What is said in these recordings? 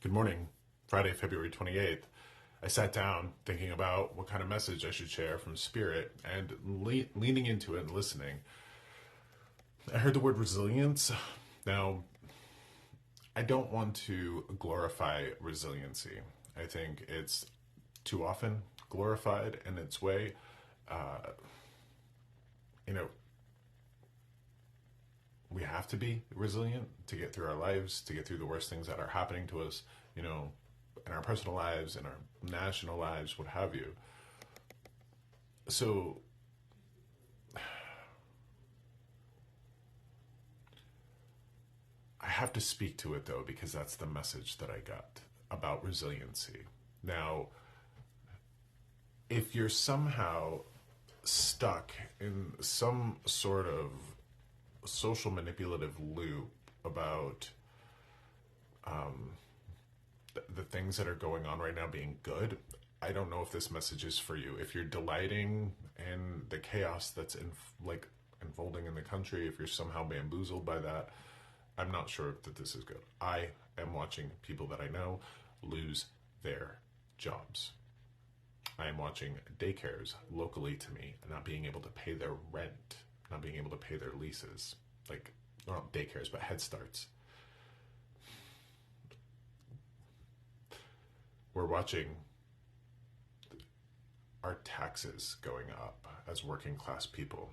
Good morning, Friday, February 28th. I sat down thinking about what kind of message I should share from Spirit and leaning into it and listening. I heard the word resilience. Now, I don't want to glorify resiliency. I think it's too often glorified in its way. Uh, you know, we have to be resilient to get through our lives, to get through the worst things that are happening to us, in our personal lives, in our national lives, what have you. So, I have to speak to it though, because that's the message that I got about resiliency. Now, if you're somehow stuck in some sort of social manipulative loop about the things that are going on right now being good, I don't know if this message is for you. If you're delighting in the chaos that's unfolding in the country, if you're somehow bamboozled by that, I'm not sure that this is good. I am watching people that I know lose their jobs. I am watching daycares locally to me not being able to pay their rent, not being able to pay their leases. Like, not daycares, but Head Starts. We're watching our taxes going up as working class people,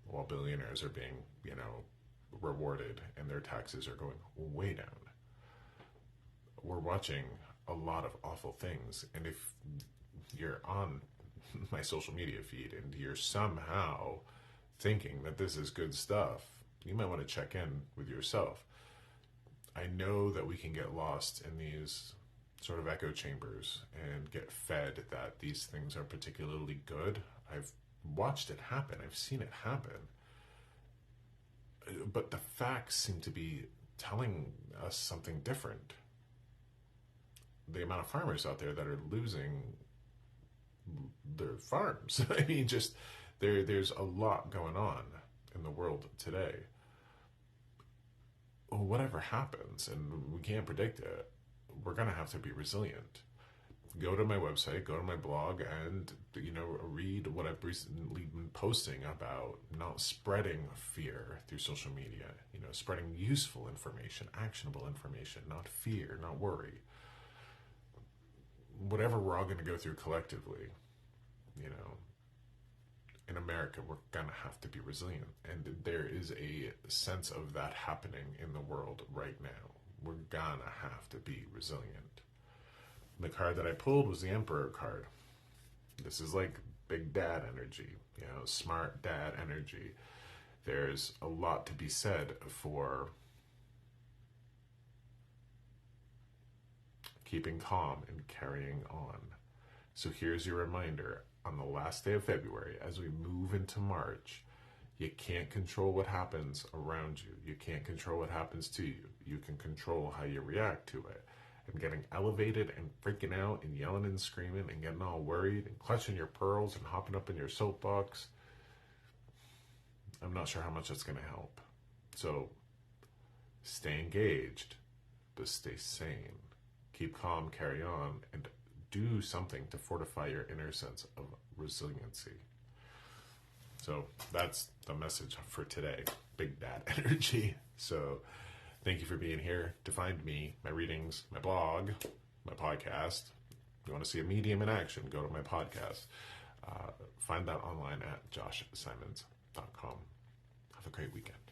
while billionaires are being, rewarded and their taxes are going way down. We're watching a lot of awful things. And if you're on my social media feed and you're somehow thinking that this is good stuff, you might want to check in with yourself. I know that we can get lost in these sort of echo chambers and get fed that these things are particularly good. I've watched it happen. I've seen it happen. But the facts seem to be telling us something different. The amount of farmers out there that are losing their farms. I mean, just there's a lot going on in the world today. Whatever happens, and we can't predict it, we're going to have to be resilient. Go to my website, go to my blog, and read what I've recently been posting about not spreading fear through social media. Spreading useful information, actionable information, not fear, not worry. Whatever we're all going to go through collectively, in America, we're going to have to be resilient. And there is a sense of that happening in the world right now. We're going to have to be resilient. The card that I pulled was the Emperor card. This is like big dad energy, smart dad energy. There's a lot to be said for keeping calm and carrying on. So here's your reminder. On the last day of February, as we move into March, you can't control what happens around you. You can't control what happens to you. You can control how you react to it. And getting elevated and freaking out and yelling and screaming and getting all worried and clutching your pearls and hopping up in your soapbox, I'm not sure how much that's going to help. So stay engaged, but stay sane. Keep calm, carry on, and do something to fortify your inner sense of resiliency. So that's the message for today. Big dad energy. So thank you for being here to find me, my readings, my blog, my podcast. If you want to see a medium in action, go to my podcast. Find that online at joshsimons.com. Have a great weekend.